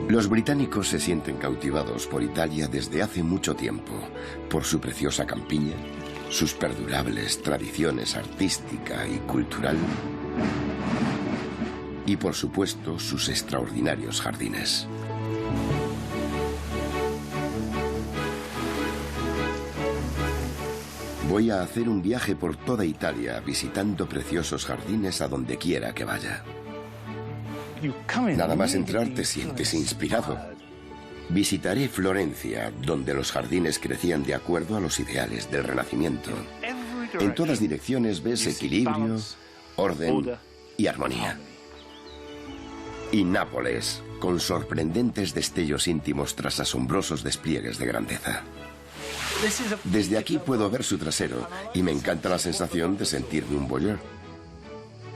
Los británicos se sienten cautivados por Italia desde hace mucho tiempo, por su preciosa campiña, sus perdurables tradiciones artística y cultural, y por supuesto sus extraordinarios jardines. Voy a hacer un viaje por toda Italia visitando preciosos jardines a donde quiera que vaya. Nada más entrar te sientes inspirado. Visitaré Florencia, donde los jardines crecían de acuerdo a los ideales del Renacimiento. En todas direcciones ves equilibrio, orden y armonía. Y Nápoles, con sorprendentes destellos íntimos tras asombrosos despliegues de grandeza. Desde aquí puedo ver su trasero y me encanta la sensación de sentirme un voyeur.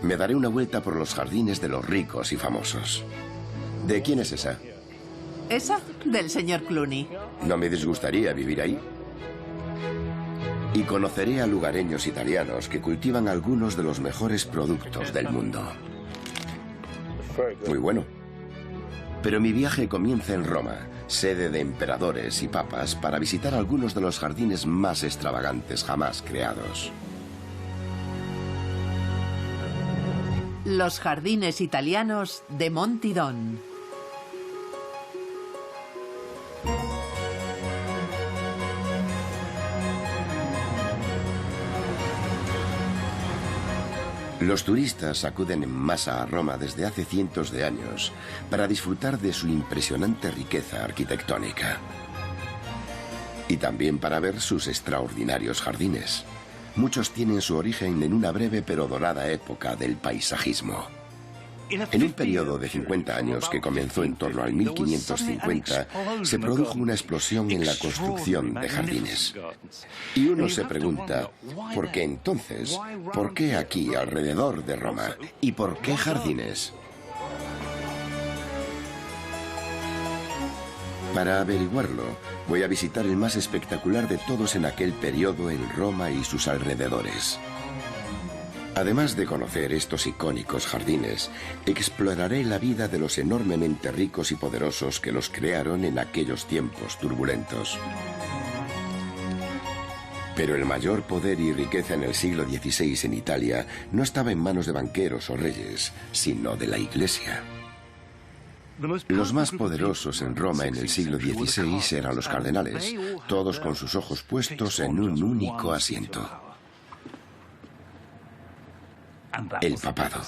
Me daré una vuelta por los jardines de los ricos y famosos. ¿De quién es esa? ¿Esa? Del señor Clooney. No me disgustaría vivir ahí. Y conoceré a lugareños italianos que cultivan algunos de los mejores productos del mundo. Muy bueno. Pero mi viaje comienza en Roma, sede de emperadores y papas, para visitar algunos de los jardines más extravagantes jamás creados. Los jardines italianos de Montidon. Los turistas acuden en masa a Roma desde hace cientos de años para disfrutar de su impresionante riqueza arquitectónica. Y también para ver sus extraordinarios jardines. Muchos tienen su origen en una breve pero dorada época del paisajismo. En un periodo de 50 años que comenzó en torno al 1550, se produjo una explosión en la construcción de jardines. Y uno se pregunta, ¿por qué entonces? ¿Por qué aquí, alrededor de Roma? ¿Y por qué jardines? Para averiguarlo, voy a visitar el más espectacular de todos en aquel periodo en Roma y sus alrededores. Además de conocer estos icónicos jardines, exploraré la vida de los enormemente ricos y poderosos que los crearon en aquellos tiempos turbulentos. Pero el mayor poder y riqueza en el siglo XVI en Italia no estaba en manos de banqueros o reyes, sino de la Iglesia. Los más poderosos en Roma en el siglo XVI eran los cardenales, todos con sus ojos puestos en un único asiento: el papado.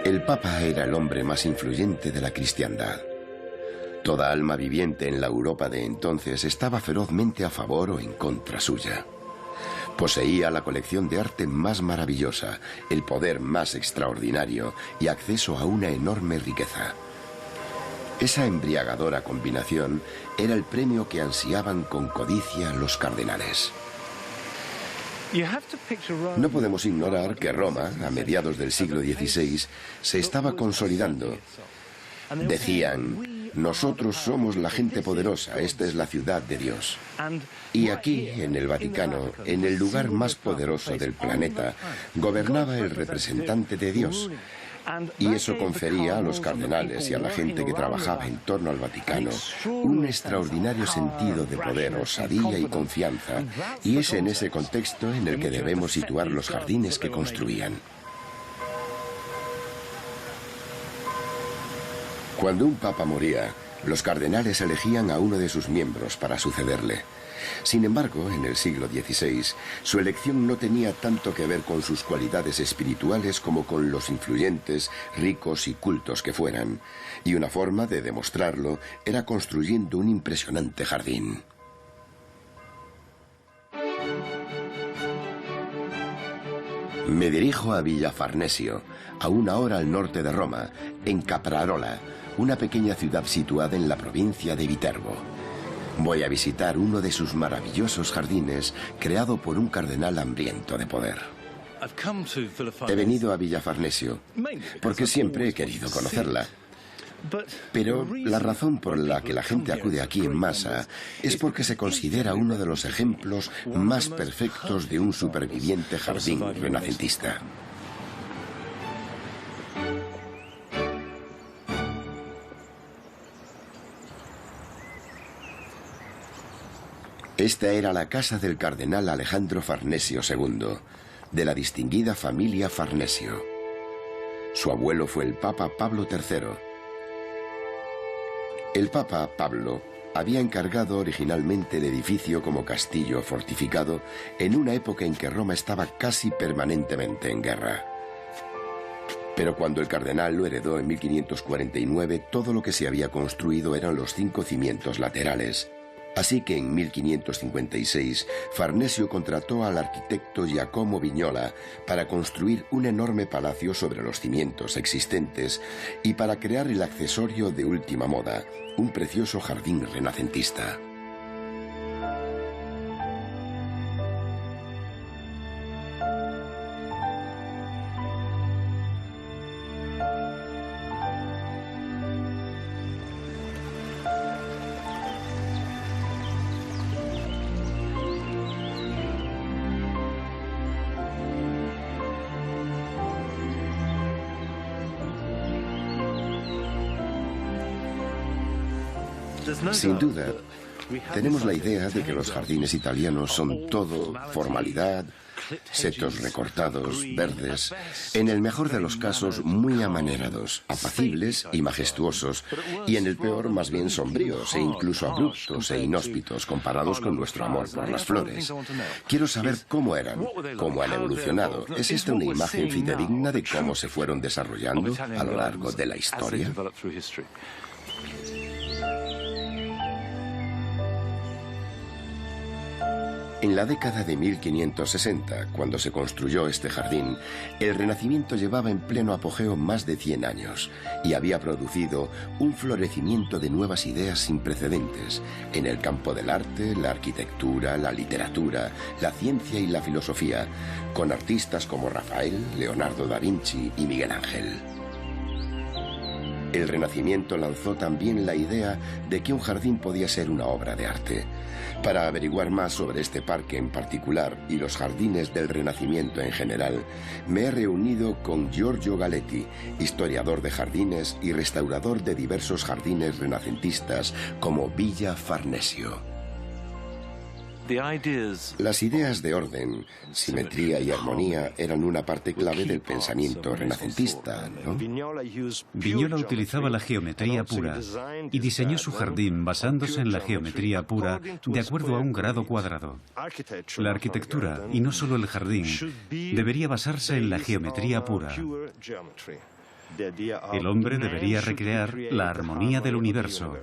El Papa era el hombre más influyente de la cristiandad. Toda alma viviente en la Europa de entonces estaba ferozmente a favor o en contra suya. Poseía la colección de arte más maravillosa, el poder más extraordinario y acceso a una enorme riqueza. Esa embriagadora combinación era el premio que ansiaban con codicia los cardenales. No podemos ignorar que Roma, a mediados del siglo XVI, se estaba consolidando. Decían: nosotros somos la gente poderosa, esta es la ciudad de Dios. Y aquí, en el Vaticano, en el lugar más poderoso del planeta, gobernaba el representante de Dios. Y eso confería a los cardenales y a la gente que trabajaba en torno al Vaticano un extraordinario sentido de poder, osadía y confianza. Y es en ese contexto en el que debemos situar los jardines que construían. Cuando un papa moría, los cardenales elegían a uno de sus miembros para sucederle. Sin embargo, en el siglo XVI, su elección no tenía tanto que ver con sus cualidades espirituales como con los influyentes, ricos y cultos que fueran. Y una forma de demostrarlo era construyendo un impresionante jardín. Me dirijo a Villa Farnesio, a una hora al norte de Roma, en Caprarola, una pequeña ciudad situada en la provincia de Viterbo. Voy a visitar uno de sus maravillosos jardines, creado por un cardenal hambriento de poder. He venido a Villa Farnesio porque siempre he querido conocerla. Pero la razón por la que la gente acude aquí en masa es porque se considera uno de los ejemplos más perfectos de un superviviente jardín renacentista. Esta era la casa del cardenal Alejandro Farnesio II, de la distinguida familia Farnesio. Su abuelo fue el Papa Pablo III. El Papa Pablo había encargado originalmente el edificio como castillo fortificado en una época en que Roma estaba casi permanentemente en guerra. Pero cuando el cardenal lo heredó en 1549, todo lo que se había construido eran los 5 cimientos laterales. Así que en 1556 Farnesio contrató al arquitecto Giacomo Vignola para construir un enorme palacio sobre los cimientos existentes y para crear el accesorio de última moda, un precioso jardín renacentista. Sin duda, tenemos la idea de que los jardines italianos son todo formalidad, setos recortados, verdes, en el mejor de los casos muy amanerados, apacibles y majestuosos, y en el peor más bien sombríos e incluso abruptos e inhóspitos comparados con nuestro amor por las flores. Quiero saber cómo eran, cómo han evolucionado. ¿Es esta una imagen fidedigna de cómo se fueron desarrollando a lo largo de la historia? En la década de 1560, cuando se construyó este jardín, el Renacimiento llevaba en pleno apogeo más de 100 años y había producido un florecimiento de nuevas ideas sin precedentes en el campo del arte, la arquitectura, la literatura, la ciencia y la filosofía, con artistas como Rafael, Leonardo da Vinci y Miguel Ángel. El Renacimiento lanzó también la idea de que un jardín podía ser una obra de arte. Para averiguar más sobre este parque en particular y los jardines del Renacimiento en general, me he reunido con Giorgio Galetti, historiador de jardines y restaurador de diversos jardines renacentistas como Villa Farnesio. Las ideas de orden, simetría y armonía eran una parte clave del pensamiento renacentista, ¿no? Vignola utilizaba la geometría pura y diseñó su jardín basándose en la geometría pura de acuerdo a un grado cuadrado. La arquitectura, y no solo el jardín, debería basarse en la geometría pura. El hombre debería recrear la armonía del universo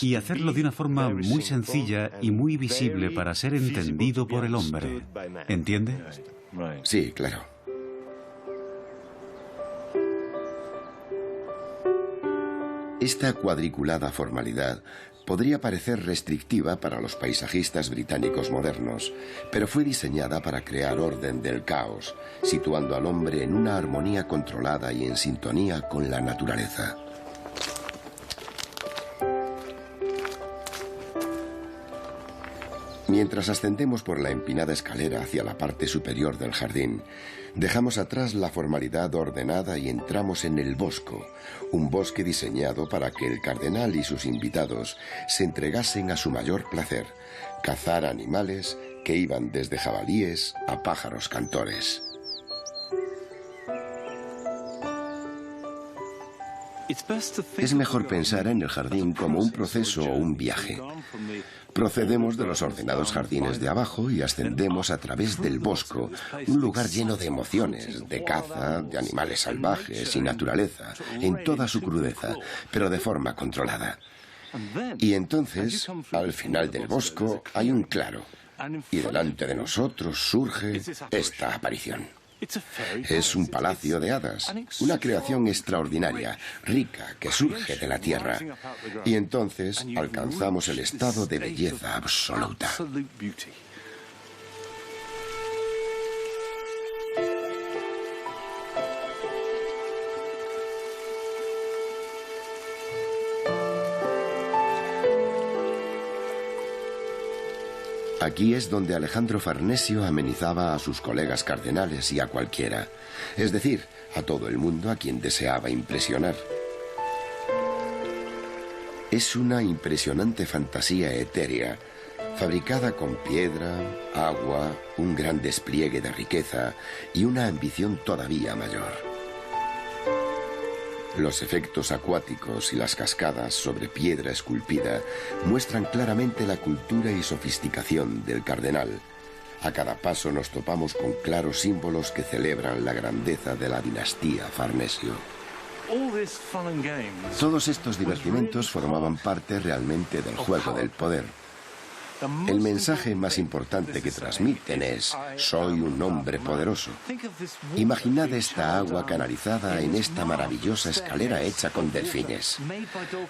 y hacerlo de una forma muy sencilla y muy visible para ser entendido por el hombre. ¿Entiende? Sí, claro. Esta cuadriculada formalidad podría parecer restrictiva para los paisajistas británicos modernos, pero fue diseñada para crear orden del caos, situando al hombre en una armonía controlada y en sintonía con la naturaleza. Mientras ascendemos por la empinada escalera hacia la parte superior del jardín, dejamos atrás la formalidad ordenada y entramos en el bosco, un bosque diseñado para que el cardenal y sus invitados se entregasen a su mayor placer, cazar animales que iban desde jabalíes a pájaros cantores. Es mejor pensar en el jardín como un proceso o un viaje. Procedemos de los ordenados jardines de abajo y ascendemos a través del bosco, un lugar lleno de emociones, de caza, de animales salvajes y naturaleza, en toda su crudeza, pero de forma controlada. Y entonces, al final del bosco, hay un claro, y delante de nosotros surge esta aparición. Es un palacio de hadas, una creación extraordinaria, rica, que surge de la tierra. Y entonces alcanzamos el estado de belleza absoluta. Aquí es donde Alejandro Farnesio amenizaba a sus colegas cardenales y a cualquiera, es decir, a todo el mundo a quien deseaba impresionar. Es una impresionante fantasía etérea, fabricada con piedra, agua, un gran despliegue de riqueza y una ambición todavía mayor. Los efectos acuáticos y las cascadas sobre piedra esculpida muestran claramente la cultura y sofisticación del cardenal. A cada paso nos topamos con claros símbolos que celebran la grandeza de la dinastía Farnesio. Todos estos divertimentos formaban parte realmente del juego del poder. El mensaje más importante que transmiten es: soy un hombre poderoso. Imaginad esta agua canalizada en esta maravillosa escalera hecha con delfines.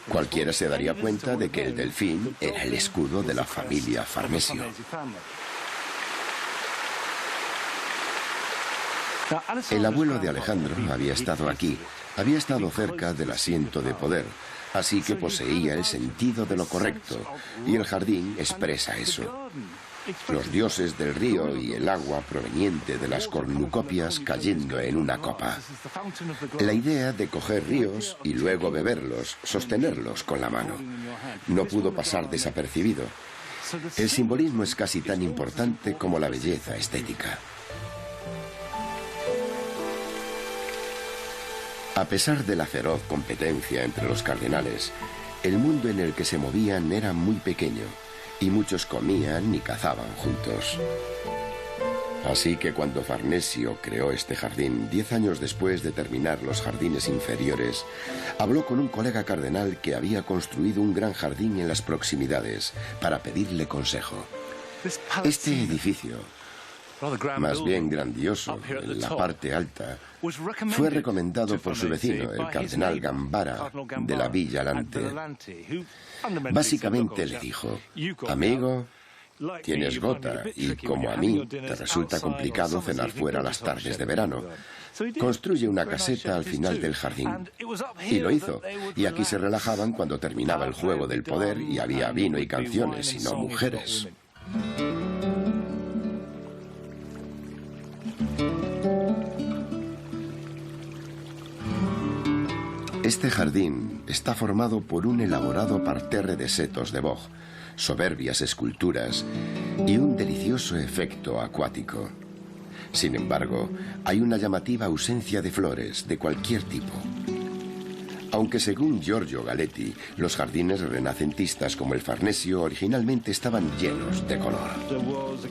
Cualquiera se daría cuenta de que el delfín era el escudo de la familia Farnesio. El abuelo de Alejandro había estado aquí, había estado cerca del asiento de poder, así que poseía el sentido de lo correcto, y el jardín expresa eso. Los dioses del río y el agua proveniente de las cornucopias cayendo en una copa. La idea de coger ríos y luego beberlos, sostenerlos con la mano, no pudo pasar desapercibido. El simbolismo es casi tan importante como la belleza estética. A pesar de la feroz competencia entre los cardenales, el mundo en el que se movían era muy pequeño y muchos comían y cazaban juntos. Así que cuando Farnesio creó este jardín, 10 años después de terminar los jardines inferiores, habló con un colega cardenal que había construido un gran jardín en las proximidades para pedirle consejo. Este edificio, más bien grandioso, en la parte alta, fue recomendado por su vecino, el cardenal Gambara, de la Villa Lante. Básicamente le dijo: amigo, tienes gota y como a mí te resulta complicado cenar fuera las tardes de verano, construye una caseta al final del jardín. Y lo hizo, y aquí se relajaban cuando terminaba el juego del poder y había vino y canciones y no mujeres. Este jardín está formado por un elaborado parterre de setos de boj, soberbias esculturas y un delicioso efecto acuático. Sin embargo, hay una llamativa ausencia de flores de cualquier tipo. Aunque según Giorgio Galetti, los jardines renacentistas como el Farnesio originalmente estaban llenos de color.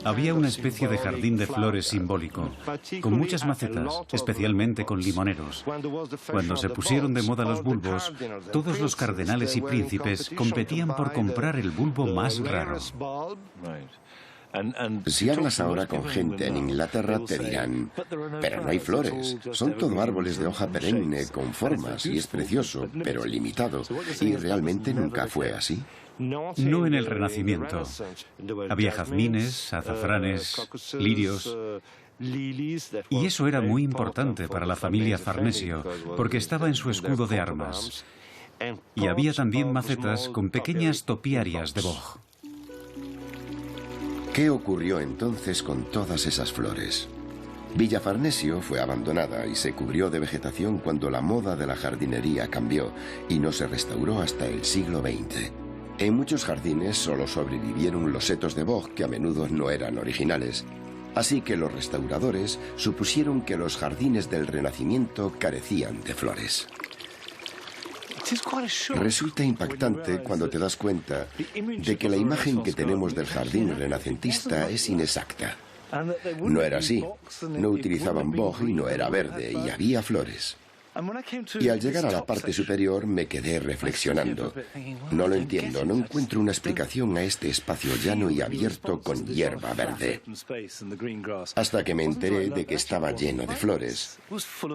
Había una especie de jardín de flores simbólico, con muchas macetas, especialmente con limoneros. Cuando se pusieron de moda los bulbos, todos los cardenales y príncipes competían por comprar el bulbo más raro. Si hablas ahora con gente en Inglaterra te dirán: pero no hay flores, son todo árboles de hoja perenne con formas y es precioso, pero limitado. Y realmente nunca fue así. No en el Renacimiento. Había jazmines, azafranes, lirios. Y eso era muy importante para la familia Farnesio, porque estaba en su escudo de armas. Y había también macetas con pequeñas topiarias de boj. ¿Qué ocurrió entonces con todas esas flores? Villa Farnesio fue abandonada y se cubrió de vegetación cuando la moda de la jardinería cambió y no se restauró hasta el siglo XX. En muchos jardines solo sobrevivieron los setos de boj, que a menudo no eran originales. Así que los restauradores supusieron que los jardines del Renacimiento carecían de flores. Resulta impactante cuando te das cuenta de que la imagen que tenemos del jardín renacentista es inexacta. No era así, no utilizaban boj y no era verde, y había flores. Y al llegar a la parte superior me quedé reflexionando. No lo entiendo, no encuentro una explicación a este espacio llano y abierto con hierba verde. Hasta que me enteré de que estaba lleno de flores.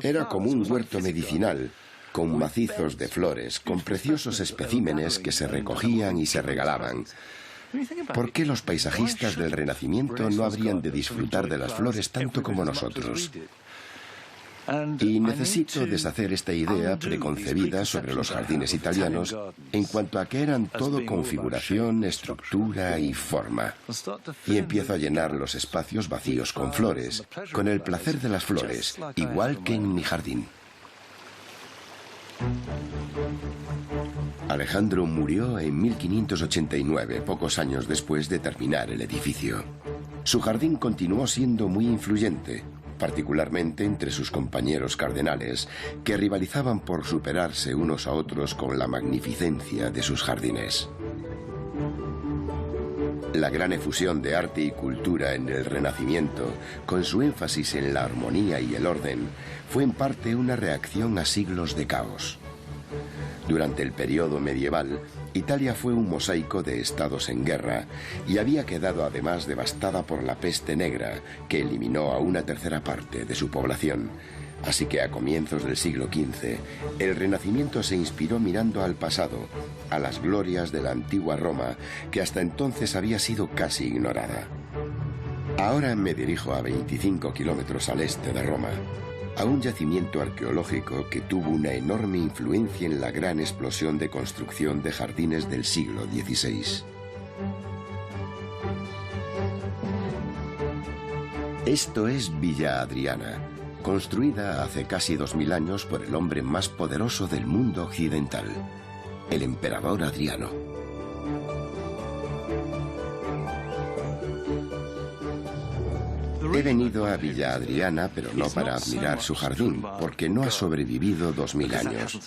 Era como un huerto medicinal, con macizos de flores, con preciosos especímenes que se recogían y se regalaban. ¿Por qué los paisajistas del Renacimiento no habrían de disfrutar de las flores tanto como nosotros? Y necesito deshacer esta idea preconcebida sobre los jardines italianos en cuanto a que eran todo configuración, estructura y forma. Y empiezo a llenar los espacios vacíos con flores, con el placer de las flores, igual que en mi jardín. Alejandro murió en 1589, pocos años después de terminar el edificio. Su jardín continuó siendo muy influyente, particularmente entre sus compañeros cardenales, que rivalizaban por superarse unos a otros con la magnificencia de sus jardines. La gran efusión de arte y cultura en el Renacimiento, con su énfasis en la armonía y el orden, fue en parte una reacción a siglos de caos. Durante el periodo medieval, Italia fue un mosaico de estados en guerra y había quedado además devastada por la peste negra, que eliminó a una tercera parte de su población. Así que a comienzos del siglo XV, el Renacimiento se inspiró mirando al pasado, a las glorias de la antigua Roma, que hasta entonces había sido casi ignorada. Ahora me dirijo a 25 kilómetros al este de Roma, a un yacimiento arqueológico que tuvo una enorme influencia en la gran explosión de construcción de jardines del siglo XVI. Esto es Villa Adriana, construida hace casi 2000 años por el hombre más poderoso del mundo occidental, el emperador Adriano. He venido a Villa Adriana, pero no para admirar su jardín, porque no ha sobrevivido 2000 años.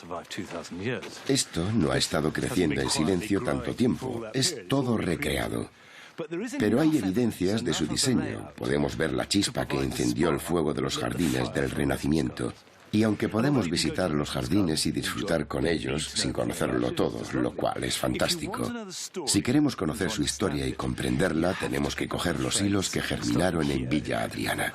Esto no ha estado creciendo en silencio tanto tiempo, es todo recreado. Pero hay evidencias de su diseño. Podemos ver la chispa que encendió el fuego de los jardines del Renacimiento. Y aunque podemos visitar los jardines y disfrutar con ellos sin conocerlo todo, lo cual es fantástico, si queremos conocer su historia y comprenderla, tenemos que coger los hilos que germinaron en Villa Adriana.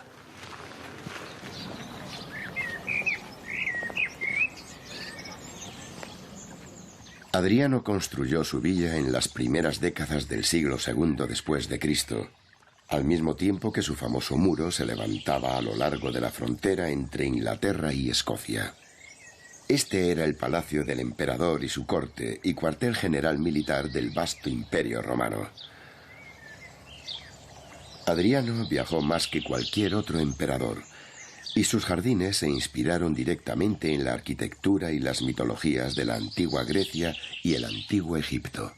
Adriano construyó su villa en las primeras décadas del siglo II después de Cristo, al mismo tiempo que su famoso muro se levantaba a lo largo de la frontera entre Inglaterra y Escocia. Este era el palacio del emperador y su corte y cuartel general militar del vasto imperio romano. Adriano viajó más que cualquier otro emperador, y sus jardines se inspiraron directamente en la arquitectura y las mitologías de la antigua Grecia y el antiguo Egipto.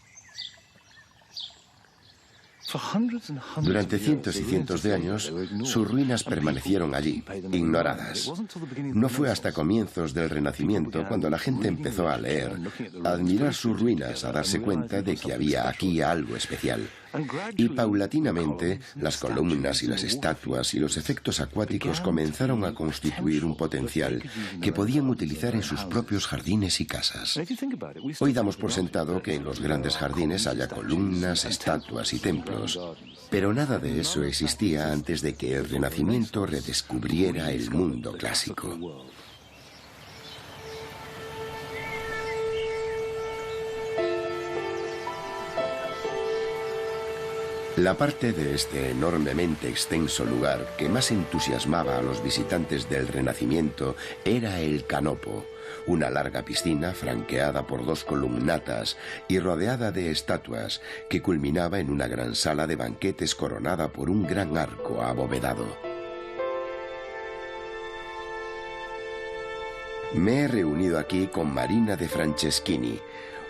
Durante cientos y cientos de años, sus ruinas permanecieron allí, ignoradas. No fue hasta comienzos del Renacimiento cuando la gente empezó a leer, a admirar sus ruinas, a darse cuenta de que había aquí algo especial. Y paulatinamente, las columnas y las estatuas y los efectos acuáticos comenzaron a constituir un potencial que podían utilizar en sus propios jardines y casas. Hoy damos por sentado que en los grandes jardines haya columnas, estatuas y templos, pero nada de eso existía antes de que el Renacimiento redescubriera el mundo clásico. La parte de este enormemente extenso lugar que más entusiasmaba a los visitantes del Renacimiento era el Canopo, una larga piscina franqueada por 2 columnatas y rodeada de estatuas que culminaba en una gran sala de banquetes coronada por un gran arco abovedado. Me he reunido aquí con Marina de Franceschini,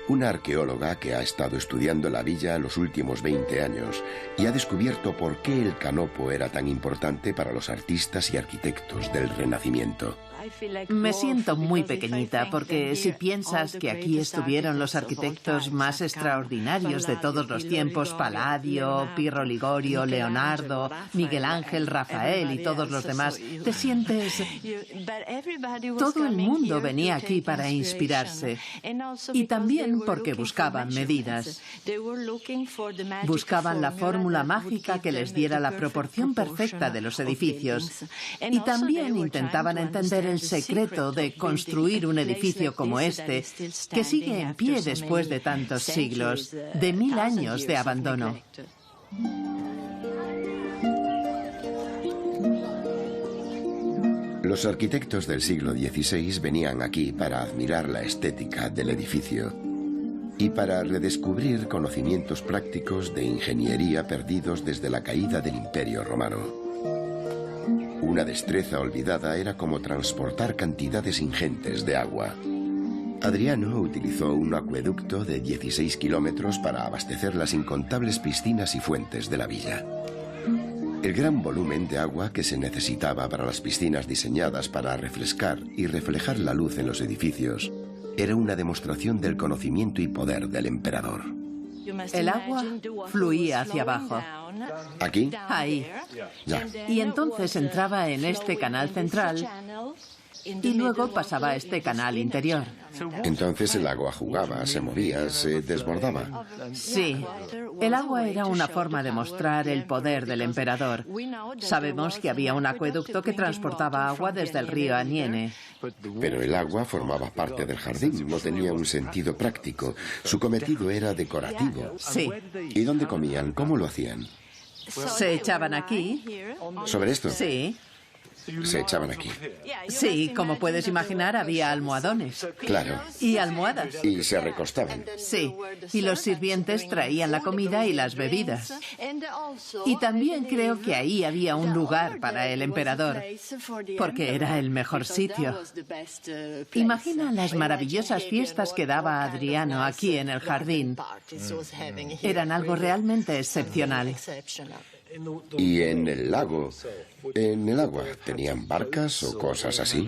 una arqueóloga que ha estado estudiando la villa los últimos 20 años y ha descubierto por qué el Canopo era tan importante para los artistas y arquitectos del Renacimiento. Me siento muy pequeñita porque si piensas que aquí estuvieron los arquitectos más extraordinarios de todos los tiempos, Palladio, Piero Ligorio, Leonardo, Miguel Ángel, Rafael y todos los demás, te sientes... Todo el mundo venía aquí para inspirarse y también porque buscaban medidas. Buscaban la fórmula mágica que les diera la proporción perfecta de los edificios y también intentaban entender el secreto de construir un edificio como este, que sigue en pie después de tantos siglos, de 1000 años de abandono. Los arquitectos del siglo XVI venían aquí para admirar la estética del edificio y para redescubrir conocimientos prácticos de ingeniería perdidos desde la caída del Imperio Romano. Una destreza olvidada era como transportar cantidades ingentes de agua. Adriano utilizó un acueducto de 16 kilómetros para abastecer las incontables piscinas y fuentes de la villa. El gran volumen de agua que se necesitaba para las piscinas diseñadas para refrescar y reflejar la luz en los edificios era una demostración del conocimiento y poder del emperador. El agua fluía hacia abajo. ¿Aquí? Ahí. Ya. Y entonces entraba en este canal central y luego pasaba a este canal interior. Entonces el agua jugaba, se movía, se desbordaba. Sí. El agua era una forma de mostrar el poder del emperador. Sabemos que había un acueducto que transportaba agua desde el río Aniene. Pero el agua formaba parte del jardín, no tenía un sentido práctico. Su cometido era decorativo. Sí. ¿Y dónde comían? ¿Cómo lo hacían? Se echaban aquí. ¿Sobre esto? Sí. Se echaban aquí. Sí, como puedes imaginar, había almohadones. Claro. Y almohadas. Y se recostaban. Sí. Y los sirvientes traían la comida y las bebidas. Y también creo que ahí había un lugar para el emperador, porque era el mejor sitio. Imagina las maravillosas fiestas que daba Adriano aquí en el jardín. Eran algo realmente excepcional. ¿Y en el lago? ¿En el agua tenían barcas o cosas así?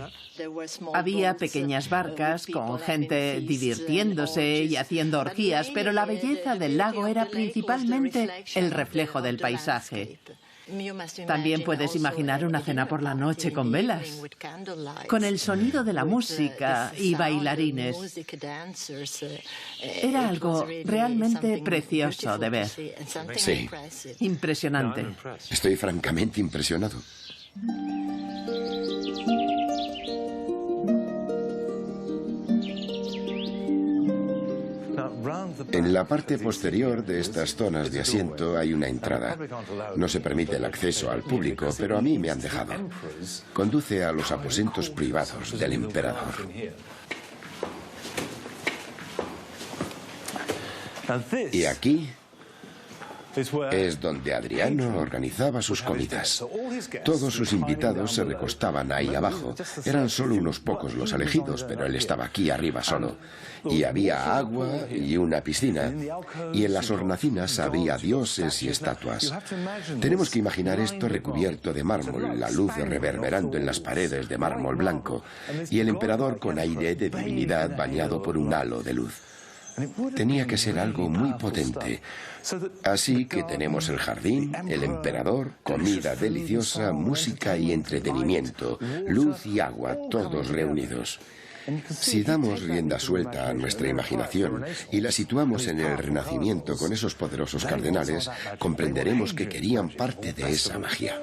Había pequeñas barcas con gente divirtiéndose y haciendo orgías, pero la belleza del lago era principalmente el reflejo del paisaje. También puedes imaginar una cena por la noche con velas, con el sonido de la música y bailarines. Era algo realmente precioso de ver. Sí. Impresionante. Estoy francamente impresionado. En la parte posterior de estas zonas de asiento hay una entrada. No se permite el acceso al público, pero a mí me han dejado. Conduce a los aposentos privados del emperador. Y aquí es donde Adriano organizaba sus comidas. Todos sus invitados se recostaban ahí abajo. Eran solo unos pocos los elegidos, pero él estaba aquí arriba solo. Y había agua y una piscina. Y en las hornacinas había dioses y estatuas. Tenemos que imaginar esto recubierto de mármol, la luz reverberando en las paredes de mármol blanco, y el emperador con aire de divinidad bañado por un halo de luz. Tenía que ser algo muy potente. Así que tenemos el jardín, el emperador, comida deliciosa, música y entretenimiento, luz y agua, todos reunidos. Si damos rienda suelta a nuestra imaginación y la situamos en el Renacimiento con esos poderosos cardenales, comprenderemos que querían parte de esa magia.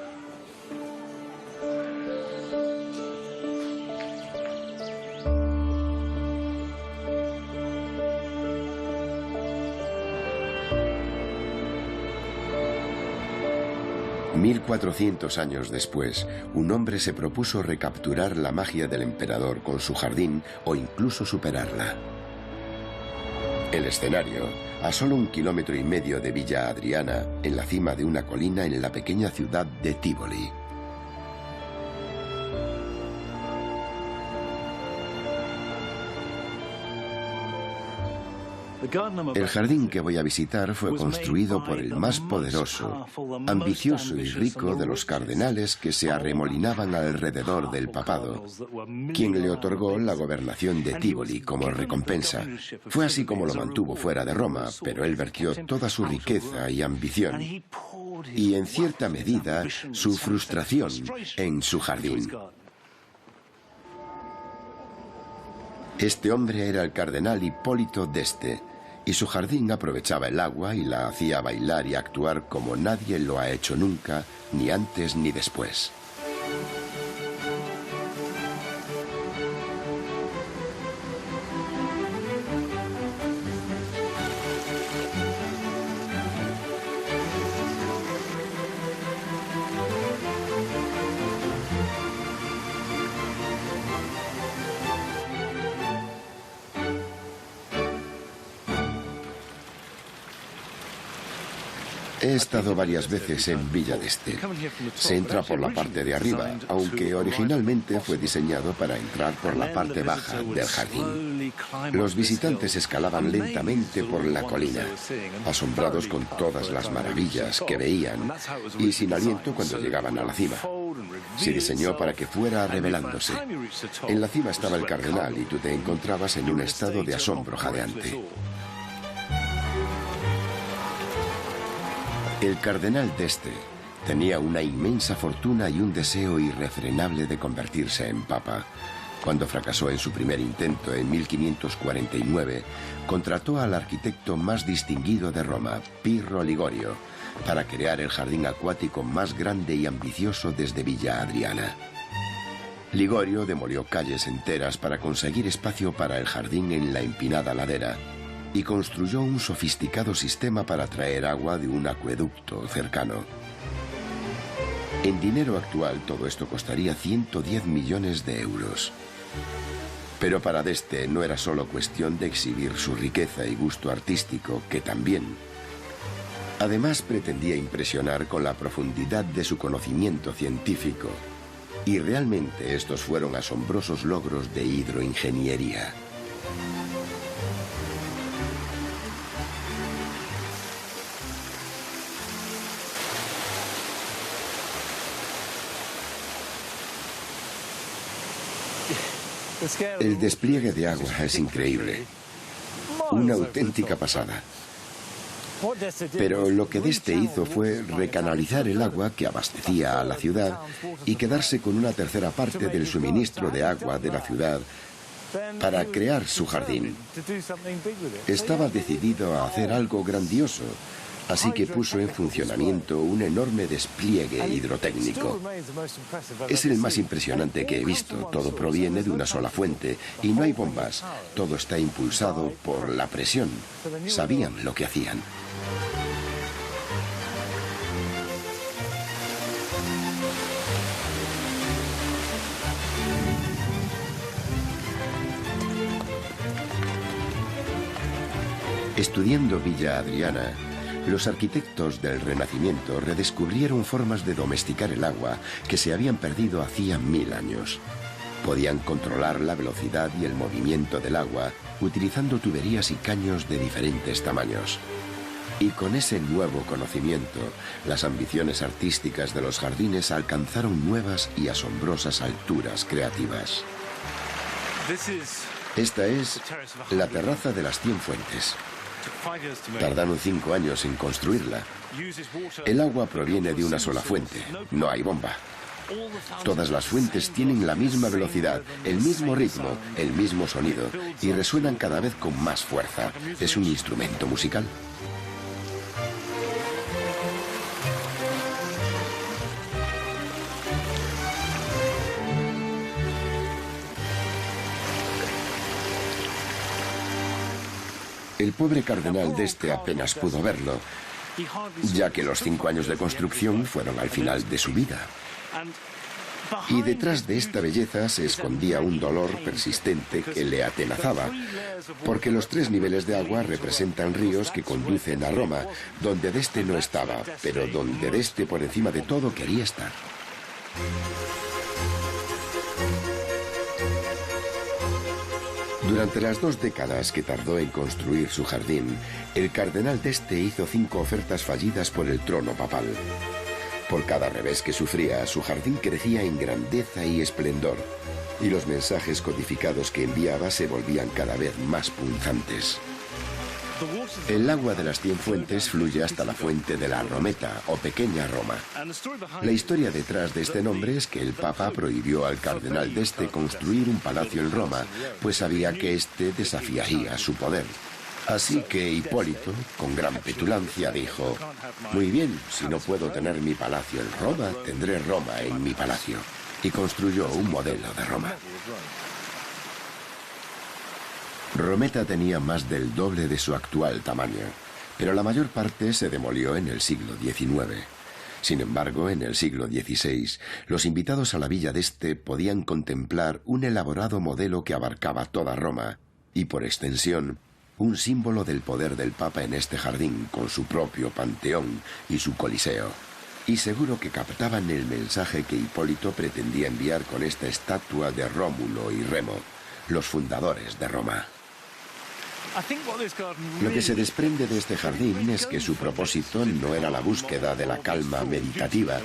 $1400 años después, un hombre se propuso recapturar la magia del emperador con su jardín o incluso superarla. El escenario, a solo 1,5 kilómetros de Villa Adriana, en la cima de una colina en la pequeña ciudad de Tivoli. El jardín que voy a visitar fue construido por el más poderoso, ambicioso y rico de los cardenales que se arremolinaban alrededor del papado, quien le otorgó la gobernación de Tivoli como recompensa. Fue así como lo mantuvo fuera de Roma, pero él vertió toda su riqueza y ambición, y en cierta medida su frustración, en su jardín. Este hombre era el cardenal Hipólito d'Este, y su jardín aprovechaba el agua y la hacía bailar y actuar como nadie lo ha hecho nunca, ni antes ni después. He estado varias veces en Villa d'Este. Se entra por la parte de arriba, aunque originalmente fue diseñado para entrar por la parte baja del jardín. Los visitantes escalaban lentamente por la colina, asombrados con todas las maravillas que veían y sin aliento cuando llegaban a la cima. Se diseñó para que fuera revelándose. En la cima estaba el cardenal y tú te encontrabas en un estado de asombro jadeante. El cardenal d'Este tenía una inmensa fortuna y un deseo irrefrenable de convertirse en papa. Cuando fracasó en su primer intento en 1549, contrató al arquitecto más distinguido de Roma, Pirro Ligorio, para crear el jardín acuático más grande y ambicioso desde Villa Adriana. Ligorio demolió calles enteras para conseguir espacio para el jardín en la empinada ladera y construyó un sofisticado sistema para traer agua de un acueducto cercano. En dinero actual todo esto costaría 110 millones de euros. Pero para d'Este no era solo cuestión de exhibir su riqueza y gusto artístico, que también. Además pretendía impresionar con la profundidad de su conocimiento científico. Y realmente estos fueron asombrosos logros de hidroingeniería. El despliegue de agua es increíble. Una auténtica pasada. Pero lo que d'Este hizo fue recanalizar el agua que abastecía a la ciudad y quedarse con una tercera parte del suministro de agua de la ciudad para crear su jardín. Estaba decidido a hacer algo grandioso, así que puso en funcionamiento un enorme despliegue hidrotécnico. Es el más impresionante que he visto. Todo proviene de una sola fuente y no hay bombas. Todo está impulsado por la presión. Sabían lo que hacían. Estudiando Villa Adriana, los arquitectos del Renacimiento redescubrieron formas de domesticar el agua que se habían perdido hacía 1000 años. Podían controlar la velocidad y el movimiento del agua utilizando tuberías y caños de diferentes tamaños. Y con ese nuevo conocimiento, las ambiciones artísticas de los jardines alcanzaron nuevas y asombrosas alturas creativas. Esta es la terraza de las 100 fuentes. Tardaron 5 años en construirla. El agua proviene de una sola fuente, no hay bomba. Todas las fuentes tienen la misma velocidad, el mismo ritmo, el mismo sonido y resuenan cada vez con más fuerza. Es un instrumento musical. El pobre cardenal d'Este apenas pudo verlo, ya que los 5 años de construcción fueron al final de su vida. Y detrás de esta belleza se escondía un dolor persistente que le atenazaba, porque los 3 niveles de agua representan ríos que conducen a Roma, donde d'Este no estaba, pero donde d'Este por encima de todo quería estar. Durante las 2 décadas que tardó en construir su jardín, el cardenal d'Este hizo 5 ofertas fallidas por el trono papal. Por cada revés que sufría, su jardín crecía en grandeza y esplendor, y los mensajes codificados que enviaba se volvían cada vez más punzantes. El agua de las 100 fuentes fluye hasta la fuente de la Rometa, o Pequeña Roma. La historia detrás de este nombre es que el Papa prohibió al cardenal d'Este construir un palacio en Roma, pues sabía que éste desafiaría su poder. Así que Hipólito, con gran petulancia, dijo: «Muy bien, si no puedo tener mi palacio en Roma, tendré Roma en mi palacio». Y construyó un modelo de Roma. Rometa tenía más del doble de su actual tamaño, pero la mayor parte se demolió en el siglo XIX. Sin embargo, en el siglo XVI, los invitados a la Villa d'Este podían contemplar un elaborado modelo que abarcaba toda Roma y, por extensión, un símbolo del poder del Papa en este jardín, con su propio panteón y su coliseo. Y seguro que captaban el mensaje que Hipólito pretendía enviar con esta estatua de Rómulo y Remo, los fundadores de Roma. Lo que se desprende de este jardín es que su propósito no era la búsqueda de la calma meditativa,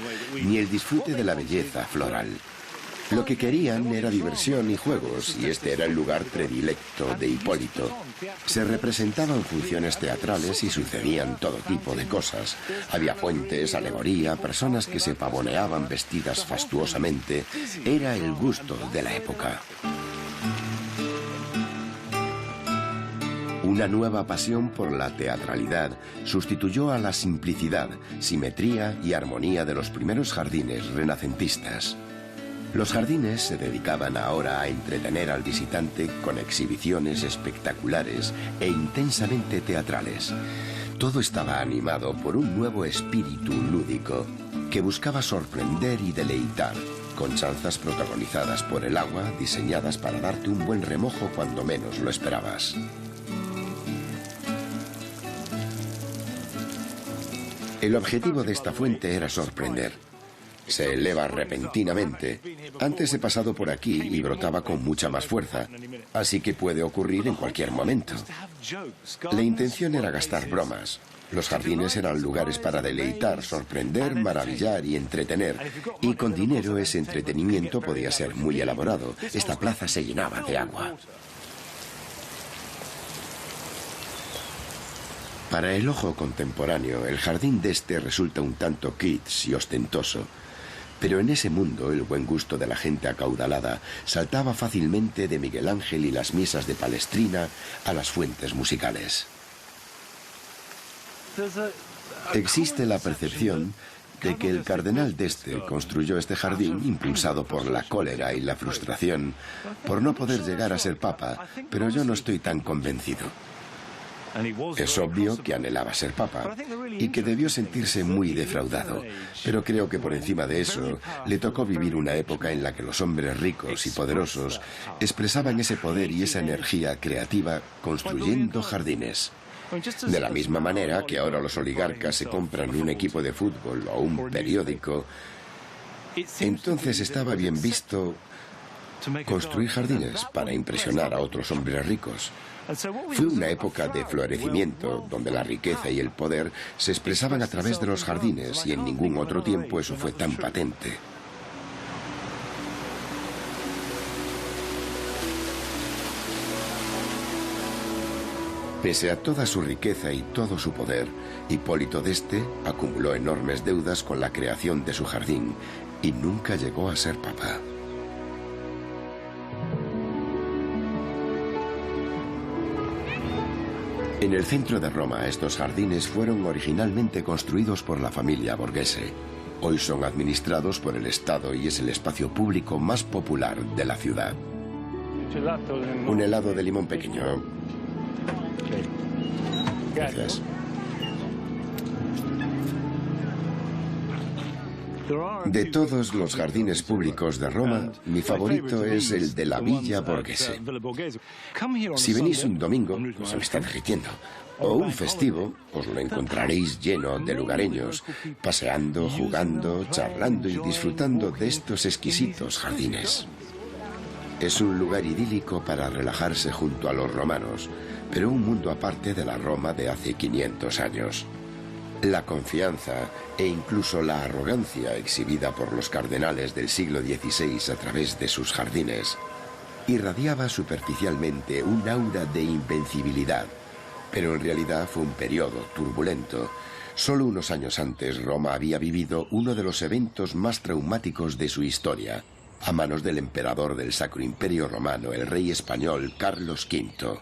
ni el disfrute de la belleza floral. Lo que querían era diversión y juegos, y este era el lugar predilecto de Hipólito. Se representaban funciones teatrales y sucedían todo tipo de cosas. Había puentes, alegoría, personas que se pavoneaban vestidas fastuosamente. Era el gusto de la época. Una nueva pasión por la teatralidad sustituyó a la simplicidad, simetría y armonía de los primeros jardines renacentistas. Los jardines se dedicaban ahora a entretener al visitante con exhibiciones espectaculares e intensamente teatrales. Todo estaba animado por un nuevo espíritu lúdico que buscaba sorprender y deleitar, con chanzas protagonizadas por el agua, diseñadas para darte un buen remojo cuando menos lo esperabas. El objetivo de esta fuente era sorprender. Se eleva repentinamente. Antes he pasado por aquí y brotaba con mucha más fuerza, así que puede ocurrir en cualquier momento. La intención era gastar bromas. Los jardines eran lugares para deleitar, sorprender, maravillar y entretener. Y con dinero ese entretenimiento podía ser muy elaborado. Esta plaza se llenaba de agua. Para el ojo contemporáneo, el jardín de este resulta un tanto kitsch y ostentoso. Pero en ese mundo, el buen gusto de la gente acaudalada saltaba fácilmente de Miguel Ángel y las misas de Palestrina a las fuentes musicales. Existe la percepción de que el cardenal d'Este construyó este jardín impulsado por la cólera y la frustración por no poder llegar a ser papa, pero yo no estoy tan convencido. Es obvio que anhelaba ser papa y que debió sentirse muy defraudado, pero creo que por encima de eso le tocó vivir una época en la que los hombres ricos y poderosos expresaban ese poder y esa energía creativa construyendo jardines. De la misma manera que ahora los oligarcas se compran un equipo de fútbol o un periódico, entonces estaba bien visto construir jardines para impresionar a otros hombres ricos. Fue una época de florecimiento, donde la riqueza y el poder se expresaban a través de los jardines, y en ningún otro tiempo eso fue tan patente. Pese a toda su riqueza y todo su poder, Hipólito d'Este acumuló enormes deudas con la creación de su jardín y nunca llegó a ser papa. En el centro de Roma, estos jardines fueron originalmente construidos por la familia Borghese. Hoy son administrados por el Estado y es el espacio público más popular de la ciudad. Un helado de limón pequeño. Gracias. De todos los jardines públicos de Roma, mi favorito es el de la Villa Borghese. Si venís un domingo, se me está derritiendo, o un festivo, os lo encontraréis lleno de lugareños, paseando, jugando, charlando y disfrutando de estos exquisitos jardines. Es un lugar idílico para relajarse junto a los romanos, pero un mundo aparte de la Roma de hace 500 años. La confianza e incluso la arrogancia exhibida por los cardenales del siglo XVI a través de sus jardines irradiaba superficialmente un aura de invencibilidad, pero en realidad fue un periodo turbulento. Solo unos años antes, Roma había vivido uno de los eventos más traumáticos de su historia, a manos del emperador del Sacro Imperio Romano, el rey español Carlos V.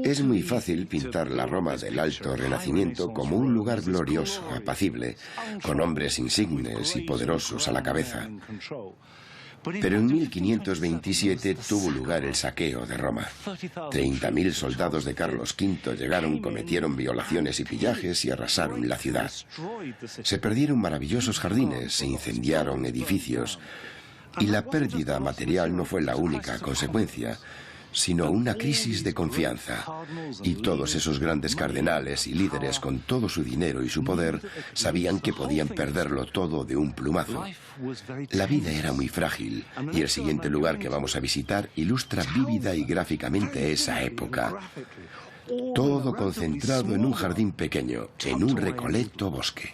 Es muy fácil pintar la Roma del Alto Renacimiento como un lugar glorioso, apacible, con hombres insignes y poderosos a la cabeza. Pero en 1527 tuvo lugar el saqueo de Roma. 30.000 soldados de Carlos V llegaron, cometieron violaciones y pillajes y arrasaron la ciudad. Se perdieron maravillosos jardines, se incendiaron edificios, y la pérdida material no fue la única consecuencia, sino una crisis de confianza. Y todos esos grandes cardenales y líderes, con todo su dinero y su poder, sabían que podían perderlo todo de un plumazo. La vida era muy frágil, y el siguiente lugar que vamos a visitar ilustra vívida y gráficamente esa época. Todo concentrado en un jardín pequeño, en un recoleto bosque.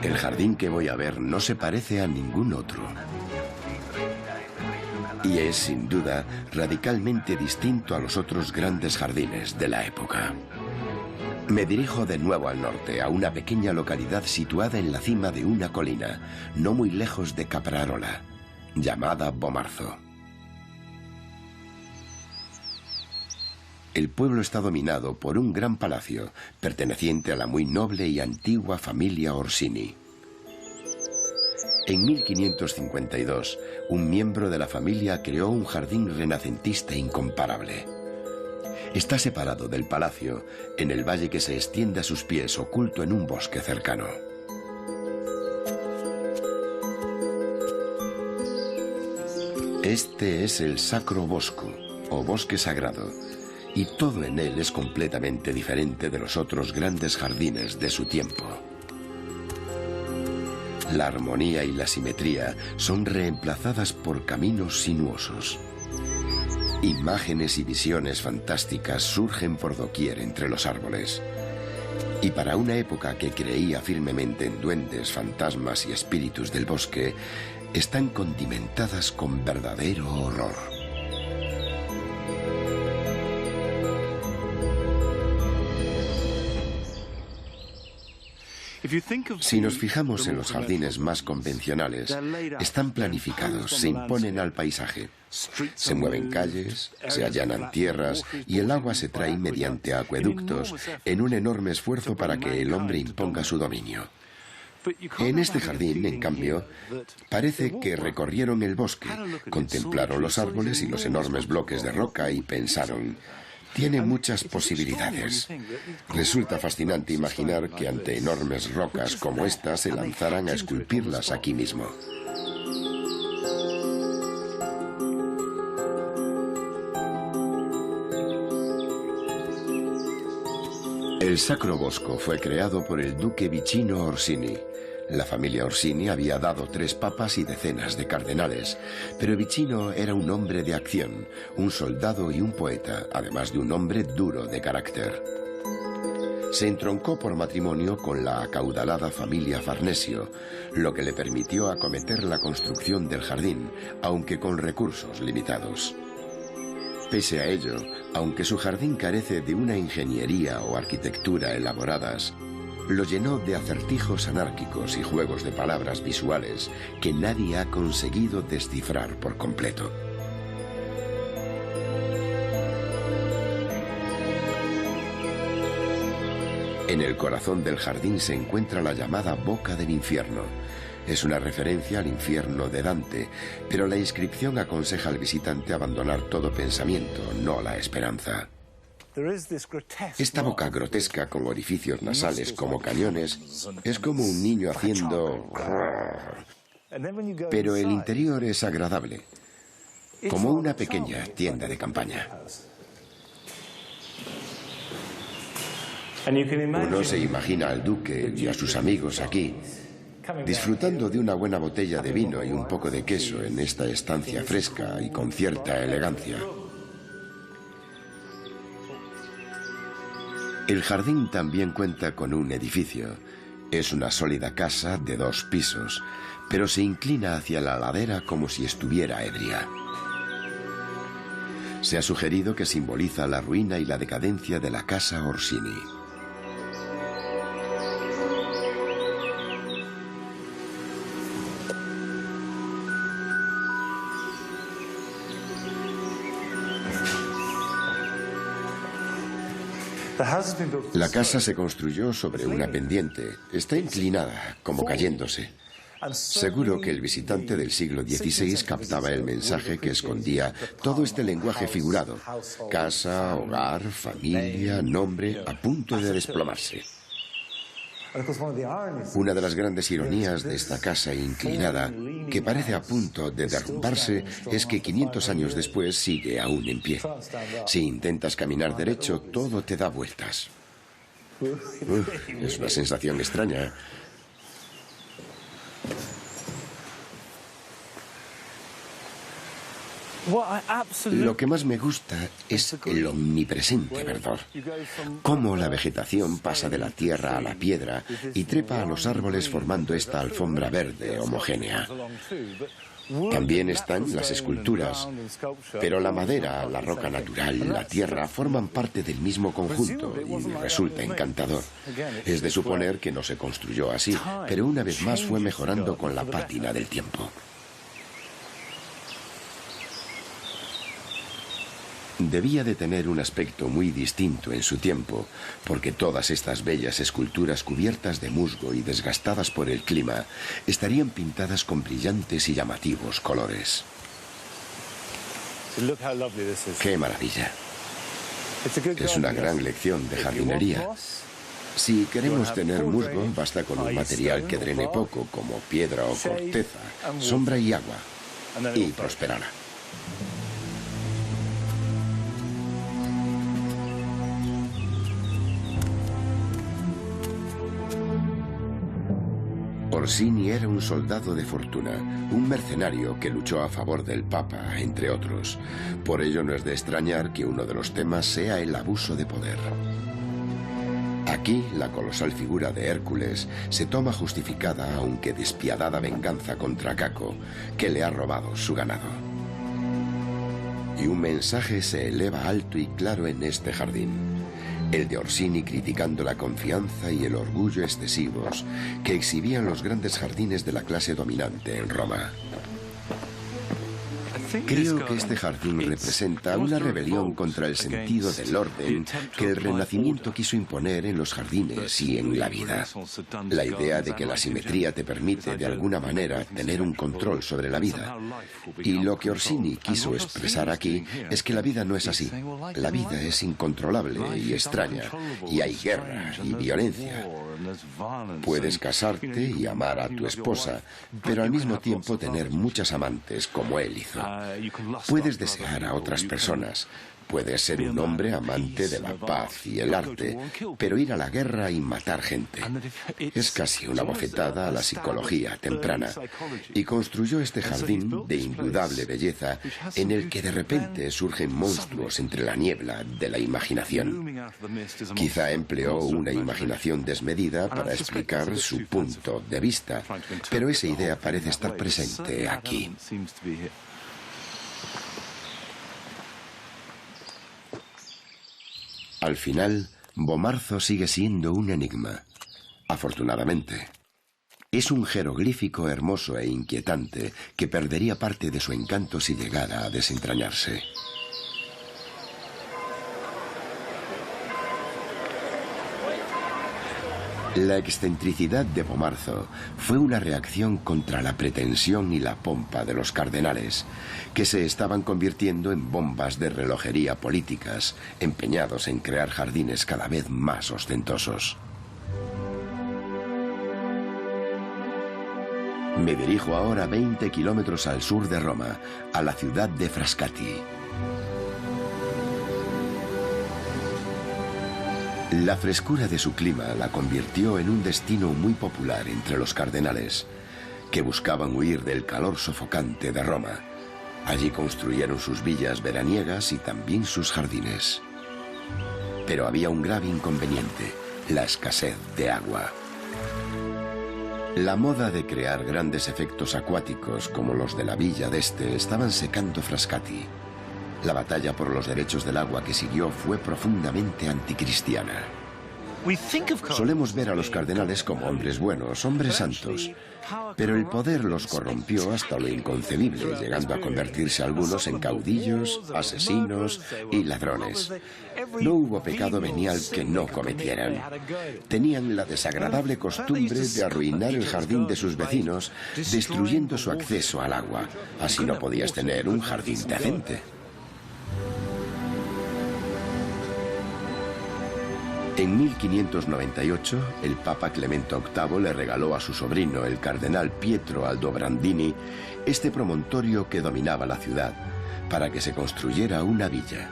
El jardín que voy a ver no se parece a ningún otro. Y es, sin duda, radicalmente distinto a los otros grandes jardines de la época. Me dirijo de nuevo al norte, a una pequeña localidad situada en la cima de una colina, no muy lejos de Caprarola, llamada Bomarzo. El pueblo está dominado por un gran palacio, perteneciente a la muy noble y antigua familia Orsini. En 1552, un miembro de la familia creó un jardín renacentista incomparable. Está separado del palacio, en el valle que se extiende a sus pies, oculto en un bosque cercano. Este es el Sacro Bosco, o bosque sagrado, y todo en él es completamente diferente de los otros grandes jardines de su tiempo. La armonía y la simetría son reemplazadas por caminos sinuosos. Imágenes y visiones fantásticas surgen por doquier entre los árboles. Y para una época que creía firmemente en duendes, fantasmas y espíritus del bosque, están condimentadas con verdadero horror. Si nos fijamos en los jardines más convencionales, están planificados, se imponen al paisaje. Se mueven calles, se allanan tierras y el agua se trae mediante acueductos en un enorme esfuerzo para que el hombre imponga su dominio. En este jardín, en cambio, parece que recorrieron el bosque, contemplaron los árboles y los enormes bloques de roca y pensaron: tiene muchas posibilidades. Resulta fascinante imaginar que ante enormes rocas como esta se lanzaran a esculpirlas aquí mismo. El Sacro Bosco fue creado por el duque Vicino Orsini. La familia Orsini había dado 3 papas y decenas de cardenales, pero Vicino era un hombre de acción, un soldado y un poeta, además de un hombre duro de carácter. Se entroncó por matrimonio con la acaudalada familia Farnesio, lo que le permitió acometer la construcción del jardín, aunque con recursos limitados. Pese a ello, aunque su jardín carece de una ingeniería o arquitectura elaboradas, lo llenó de acertijos anárquicos y juegos de palabras visuales que nadie ha conseguido descifrar por completo. En el corazón del jardín se encuentra la llamada Boca del Infierno. Es una referencia al infierno de Dante, pero la inscripción aconseja al visitante abandonar todo pensamiento, no la esperanza. Esta boca grotesca con orificios nasales como cañones es como un niño haciendo... Pero el interior es agradable, como una pequeña tienda de campaña. Uno se imagina al duque y a sus amigos aquí, disfrutando de una buena botella de vino y un poco de queso en esta estancia fresca y con cierta elegancia. El jardín también cuenta con un edificio. Es una sólida casa de 2 pisos, pero se inclina hacia la ladera como si estuviera ebria. Se ha sugerido que simboliza la ruina y la decadencia de la casa Orsini. La casa se construyó sobre una pendiente. Está inclinada, como cayéndose. Seguro que el visitante del siglo XVI captaba el mensaje que escondía todo este lenguaje figurado. Casa, hogar, familia, nombre, a punto de desplomarse. Una de las grandes ironías de esta casa inclinada, que parece a punto de derrumbarse, es que 500 años después sigue aún en pie. Si intentas caminar derecho, todo te da vueltas. Es una sensación extraña. Lo que más me gusta es el omnipresente verdor. Cómo la vegetación pasa de la tierra a la piedra y trepa a los árboles formando esta alfombra verde homogénea. También están las esculturas, pero la madera, la roca natural, la tierra forman parte del mismo conjunto y resulta encantador. Es de suponer que no se construyó así, pero una vez más fue mejorando con la pátina del tiempo. Debía de tener un aspecto muy distinto en su tiempo, porque todas estas bellas esculturas cubiertas de musgo y desgastadas por el clima estarían pintadas con brillantes y llamativos colores. ¡Qué maravilla! Es una gran lección de jardinería. Si queremos tener musgo, basta con un material que drene poco, como piedra o corteza, sombra y agua, y prosperará. Orsini era un soldado de fortuna, un mercenario que luchó a favor del Papa, entre otros. Por ello no es de extrañar que uno de los temas sea el abuso de poder. Aquí, la colosal figura de Hércules se toma justificada, aunque despiadada venganza contra Caco, que le ha robado su ganado. Y un mensaje se eleva alto y claro en este jardín. El de Orsini criticando la confianza y el orgullo excesivos que exhibían los grandes jardines de la clase dominante en Roma. Creo que este jardín representa una rebelión contra el sentido del orden que el Renacimiento quiso imponer en los jardines y en la vida. La idea de que la simetría te permite de alguna manera tener un control sobre la vida. Y lo que Orsini quiso expresar aquí es que la vida no es así. La vida es incontrolable y extraña, y hay guerra y violencia. Puedes casarte y amar a tu esposa, pero al mismo tiempo tener muchas amantes como él hizo. Puedes desear a otras personas. Puedes ser un hombre amante de la paz y el arte, pero ir a la guerra y matar gente. Es casi una bofetada a la psicología temprana. Y construyó este jardín de indudable belleza en el que de repente surgen monstruos entre la niebla de la imaginación. Quizá empleó una imaginación desmedida para explicar su punto de vista, pero esa idea parece estar presente aquí. Al final, Bomarzo sigue siendo un enigma. Afortunadamente. Es un jeroglífico hermoso e inquietante que perdería parte de su encanto si llegara a desentrañarse. La excentricidad de Bomarzo fue una reacción contra la pretensión y la pompa de los cardenales, que se estaban convirtiendo en bombas de relojería políticas, empeñados en crear jardines cada vez más ostentosos. Me dirijo ahora 20 kilómetros al sur de Roma, a la ciudad de Frascati. La frescura de su clima la convirtió en un destino muy popular entre los cardenales, que buscaban huir del calor sofocante de Roma. Allí construyeron sus villas veraniegas y también sus jardines. Pero había un grave inconveniente, la escasez de agua. La moda de crear grandes efectos acuáticos como los de la Villa d'Este estaban secando Frascati. La batalla por los derechos del agua que siguió fue profundamente anticristiana. Solemos ver a los cardenales como hombres buenos, hombres santos, pero el poder los corrompió hasta lo inconcebible, llegando a convertirse algunos en caudillos, asesinos y ladrones. No hubo pecado venial que no cometieran. Tenían la desagradable costumbre de arruinar el jardín de sus vecinos, destruyendo su acceso al agua. Así no podías tener un jardín decente. En 1598, el Papa Clemente VIII le regaló a su sobrino, el cardenal Pietro Aldobrandini, este promontorio que dominaba la ciudad, para que se construyera una villa.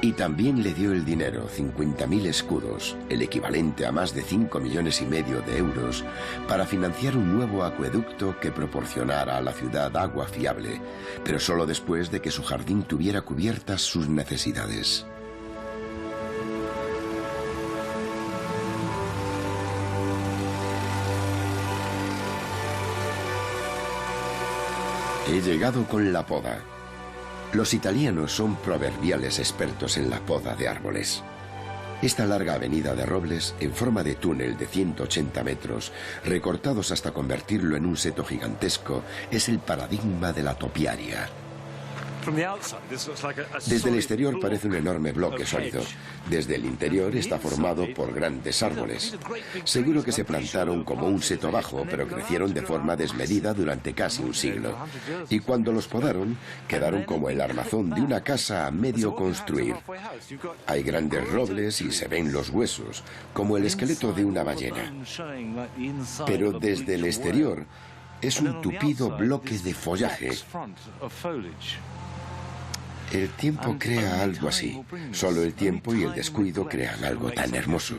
Y también le dio el dinero, 50.000 escudos, el equivalente a más de 5,5 millones de euros, para financiar un nuevo acueducto que proporcionara a la ciudad agua fiable, pero solo después de que su jardín tuviera cubiertas sus necesidades. He llegado con la poda. Los italianos son proverbiales expertos en la poda de árboles. Esta larga avenida de robles, en forma de túnel de 180 metros, recortados hasta convertirlo en un seto gigantesco, es el paradigma de la topiaria. Desde el exterior parece un enorme bloque sólido. Desde el interior está formado por grandes árboles. Seguro que se plantaron como un seto bajo, pero crecieron de forma desmedida durante casi un siglo. Y cuando los podaron, quedaron como el armazón de una casa a medio construir. Hay grandes robles y se ven los huesos, como el esqueleto de una ballena. Pero desde el exterior es un tupido bloque de follaje. El tiempo crea algo así. Solo el tiempo y el descuido crean algo tan hermoso.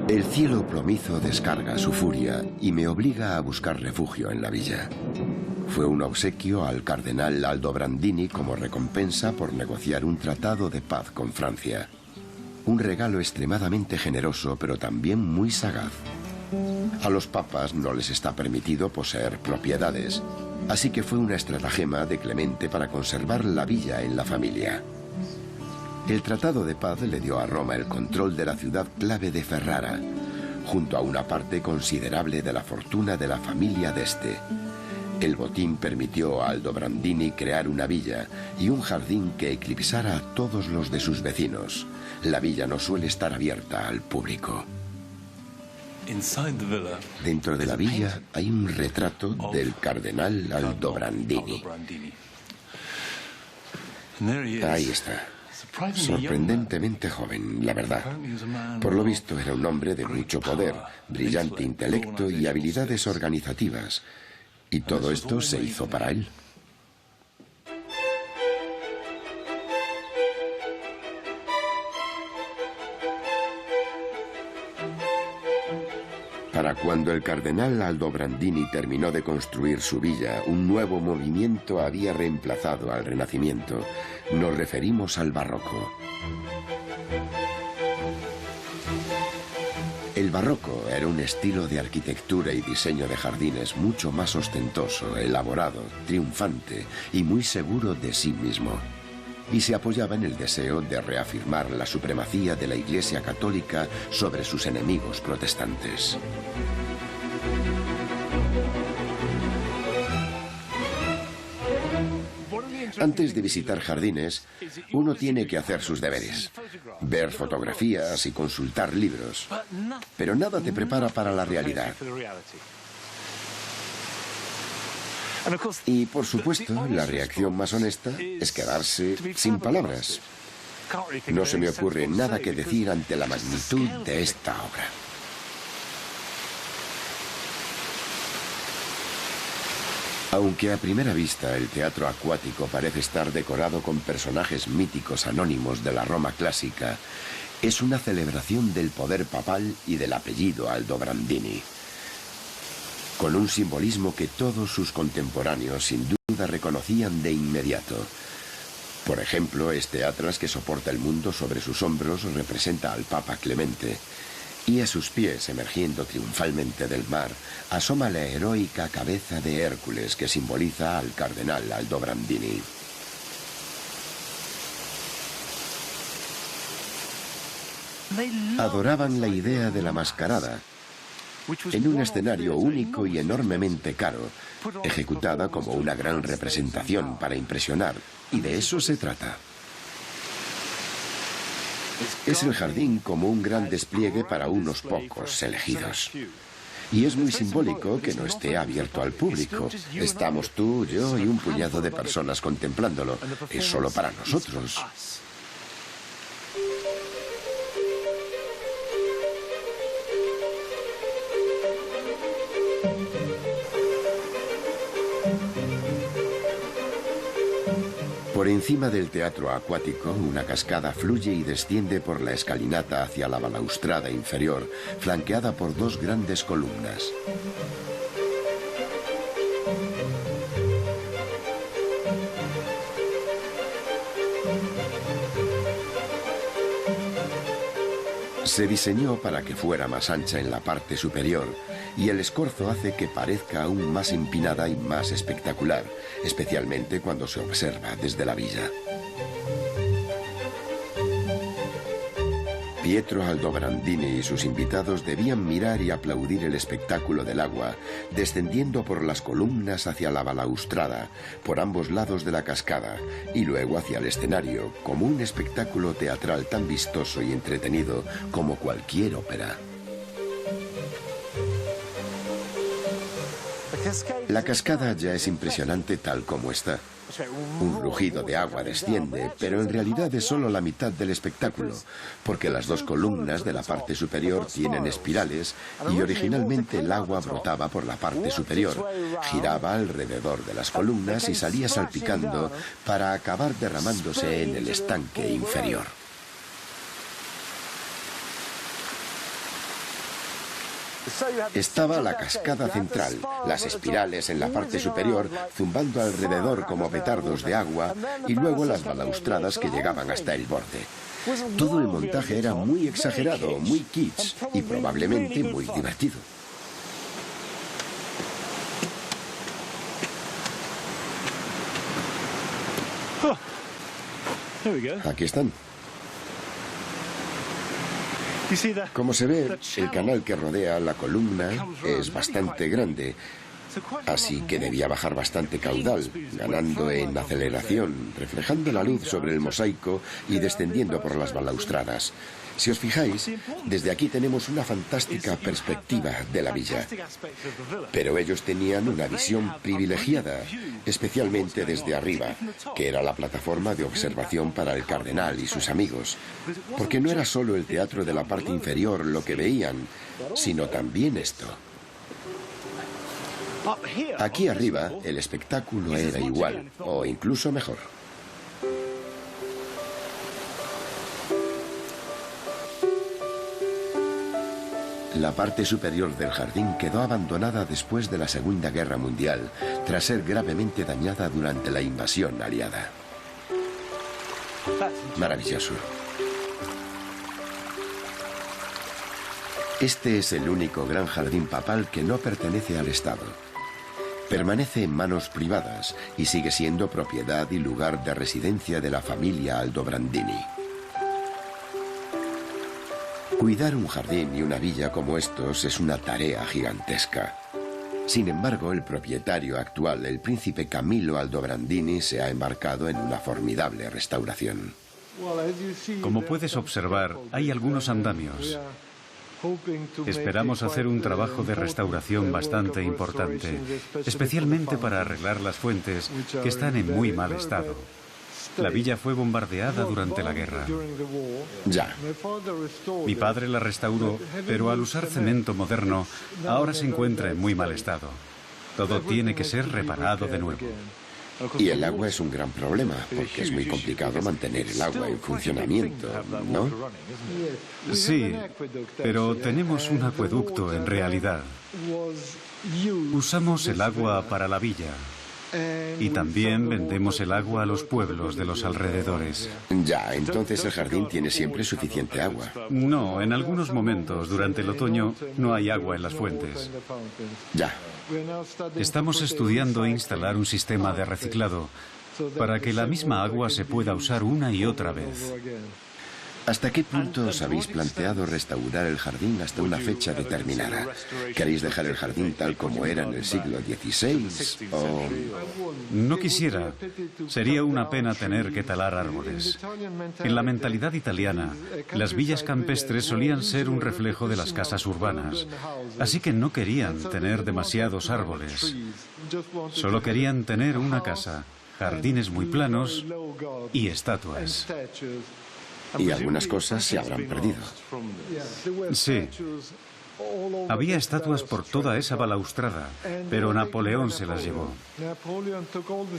El cielo plomizo descarga su furia y me obliga a buscar refugio en la villa. Fue un obsequio al cardenal Aldobrandini como recompensa por negociar un tratado de paz con Francia. Un regalo extremadamente generoso, pero también muy sagaz. A los papas no les está permitido poseer propiedades, así que fue una estratagema de Clemente para conservar la villa en la familia. El tratado de paz le dio a Roma el control de la ciudad clave de Ferrara, junto a una parte considerable de la fortuna de la familia d'Este. El botín permitió a Aldobrandini crear una villa y un jardín que eclipsara a todos los de sus vecinos. La villa no suele estar abierta al público. Dentro de la villa hay un retrato del cardenal Aldobrandini. Ahí está. Sorprendentemente joven, la verdad. Por lo visto era un hombre de mucho poder, brillante intelecto y habilidades organizativas. Y todo esto se hizo para él. Para cuando el cardenal Aldobrandini terminó de construir su villa, un nuevo movimiento había reemplazado al Renacimiento. Nos referimos al Barroco. El barroco era un estilo de arquitectura y diseño de jardines mucho más ostentoso, elaborado, triunfante y muy seguro de sí mismo. Y se apoyaba en el deseo de reafirmar la supremacía de la Iglesia Católica sobre sus enemigos protestantes. Antes de visitar jardines, uno tiene que hacer sus deberes, ver fotografías y consultar libros, pero nada te prepara para la realidad. Y, por supuesto, la reacción más honesta es quedarse sin palabras. No se me ocurre nada que decir ante la magnitud de esta obra. Aunque a primera vista el teatro acuático parece estar decorado con personajes míticos anónimos de la Roma clásica, es una celebración del poder papal y del apellido Aldobrandini, con un simbolismo que todos sus contemporáneos sin duda reconocían de inmediato. Por ejemplo, este atlas que soporta el mundo sobre sus hombros representa al Papa Clemente, y a sus pies, emergiendo triunfalmente del mar, asoma la heroica cabeza de Hércules que simboliza al cardenal Aldobrandini. Adoraban la idea de la mascarada, en un escenario único y enormemente caro, ejecutada como una gran representación para impresionar, y de eso se trata. Es el jardín como un gran despliegue para unos pocos elegidos. Y es muy simbólico que no esté abierto al público. Estamos tú, yo y un puñado de personas contemplándolo. Es solo para nosotros. Por encima del teatro acuático, una cascada fluye y desciende por la escalinata hacia la balaustrada inferior, flanqueada por dos grandes columnas. Se diseñó para que fuera más ancha en la parte superior, y el escorzo hace que parezca aún más empinada y más espectacular, especialmente cuando se observa desde la villa. Pietro Aldobrandini y sus invitados debían mirar y aplaudir el espectáculo del agua, descendiendo por las columnas hacia la balaustrada, por ambos lados de la cascada, y luego hacia el escenario, como un espectáculo teatral tan vistoso y entretenido como cualquier ópera. La cascada ya es impresionante tal como está. Un rugido de agua desciende, pero en realidad es solo la mitad del espectáculo, porque las dos columnas de la parte superior tienen espirales y originalmente el agua brotaba por la parte superior, giraba alrededor de las columnas y salía salpicando para acabar derramándose en el estanque inferior. Estaba la cascada central, las espirales en la parte superior zumbando alrededor como petardos de agua y luego las balaustradas que llegaban hasta el borde. Todo el montaje era muy exagerado, muy kitsch y probablemente muy divertido. Aquí están. Como se ve, el canal que rodea la columna es bastante grande, así que debía bajar bastante caudal, ganando en aceleración, reflejando la luz sobre el mosaico y descendiendo por las balaustradas. Si os fijáis, desde aquí tenemos una fantástica perspectiva de la villa. Pero ellos tenían una visión privilegiada, especialmente desde arriba, que era la plataforma de observación para el cardenal y sus amigos. Porque no era solo el teatro de la parte inferior lo que veían, sino también esto. Aquí arriba, el espectáculo era igual, o incluso mejor. La parte superior del jardín quedó abandonada después de la Segunda Guerra Mundial, tras ser gravemente dañada durante la invasión aliada. Maravilloso. Este es el único gran jardín papal que no pertenece al Estado. Permanece en manos privadas y sigue siendo propiedad y lugar de residencia de la familia Aldobrandini. Cuidar un jardín y una villa como estos es una tarea gigantesca. Sin embargo, el propietario actual, el príncipe Camillo Aldobrandini, se ha embarcado en una formidable restauración. Como puedes observar, hay algunos andamios. Esperamos hacer un trabajo de restauración bastante importante, especialmente para arreglar las fuentes, que están en muy mal estado. La villa fue bombardeada durante la guerra. Ya. Mi padre la restauró, pero al usar cemento moderno, ahora se encuentra en muy mal estado. Todo tiene que ser reparado de nuevo. Y el agua es un gran problema, porque es muy complicado mantener el agua en funcionamiento, ¿no? Sí, pero tenemos un acueducto en realidad. Usamos el agua para la villa. Y también vendemos el agua a los pueblos de los alrededores. Ya, entonces el jardín tiene siempre suficiente agua. No, en algunos momentos, durante el otoño, no hay agua en las fuentes. Ya. Estamos estudiando instalar un sistema de reciclado para que la misma agua se pueda usar una y otra vez. ¿Hasta qué punto os habéis planteado restaurar el jardín hasta una fecha determinada? ¿Queréis dejar el jardín tal como era en el siglo XVI o...? No quisiera. Sería una pena tener que talar árboles. En la mentalidad italiana, las villas campestres solían ser un reflejo de las casas urbanas. Así que no querían tener demasiados árboles. Solo querían tener una casa, jardines muy planos y estatuas. Y algunas cosas se habrán perdido. Sí. Había estatuas por toda esa balaustrada, pero Napoleón se las llevó.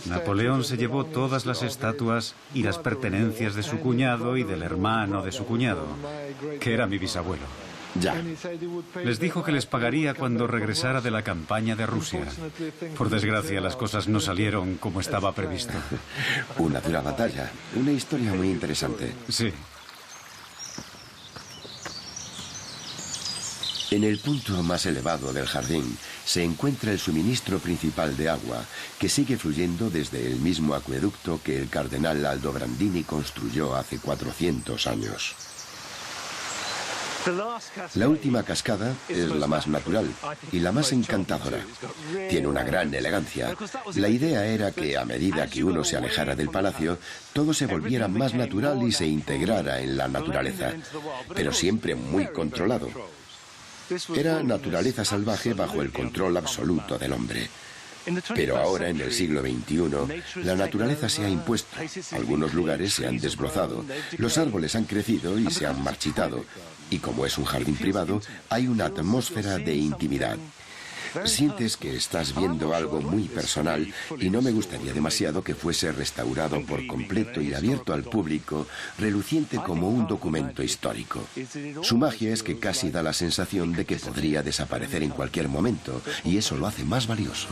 Napoleón se llevó todas las estatuas y las pertenencias de su cuñado y del hermano de su cuñado, que era mi bisabuelo. Ya. Les dijo que les pagaría cuando regresara de la campaña de Rusia. Por desgracia, las cosas no salieron como estaba previsto. Una dura batalla. Una historia muy interesante. Sí. En el punto más elevado del jardín se encuentra el suministro principal de agua, que sigue fluyendo desde el mismo acueducto que el cardenal Aldobrandini construyó hace 400 años. La última cascada es la más natural y la más encantadora. Tiene una gran elegancia. La idea era que a medida que uno se alejara del palacio, todo se volviera más natural y se integrara en la naturaleza, pero siempre muy controlado. Era naturaleza salvaje bajo el control absoluto del hombre. Pero ahora, en el siglo XXI, la naturaleza se ha impuesto. Algunos lugares se han desbrozado, los árboles han crecido y se han marchitado. Y como es un jardín privado, hay una atmósfera de intimidad. Sientes que estás viendo algo muy personal y no me gustaría demasiado que fuese restaurado por completo y abierto al público, reluciente como un documento histórico. Su magia es que casi da la sensación de que podría desaparecer en cualquier momento, y eso lo hace más valioso.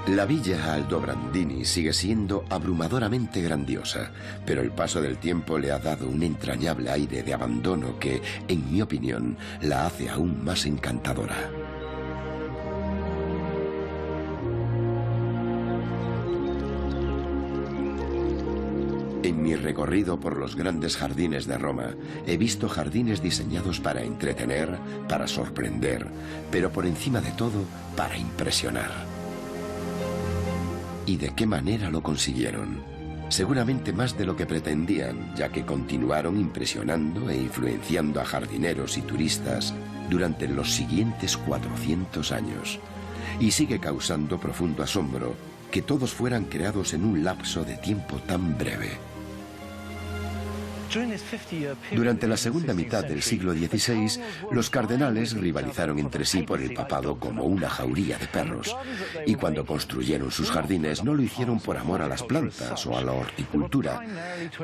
La villa Aldobrandini sigue siendo abrumadoramente grandiosa, pero el paso del tiempo le ha dado un entrañable aire de abandono que, en mi opinión, la hace aún más encantadora. En mi recorrido por los grandes jardines de Roma, he visto jardines diseñados para entretener, para sorprender, pero por encima de todo, para impresionar. ¿Y de qué manera lo consiguieron? Seguramente más de lo que pretendían, ya que continuaron impresionando e influenciando a jardineros y turistas durante los siguientes 400 años. Y sigue causando profundo asombro que todos fueran creados en un lapso de tiempo tan breve. Durante la segunda mitad del siglo XVI, los cardenales rivalizaron entre sí por el papado como una jauría de perros. Y cuando construyeron sus jardines no lo hicieron por amor a las plantas o a la horticultura.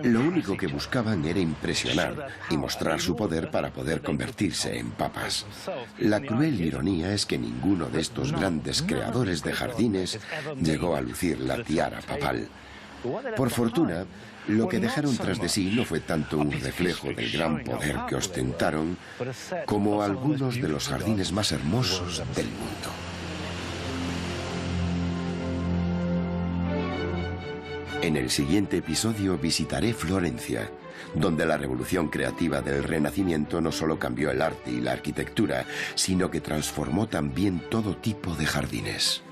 Lo único que buscaban era impresionar y mostrar su poder para poder convertirse en papas. La cruel ironía es que ninguno de estos grandes creadores de jardines llegó a lucir la tiara papal. Por fortuna, lo que dejaron tras de sí no fue tanto un reflejo del gran poder que ostentaron, como algunos de los jardines más hermosos del mundo. En el siguiente episodio visitaré Florencia, donde la revolución creativa del Renacimiento no solo cambió el arte y la arquitectura, sino que transformó también todo tipo de jardines.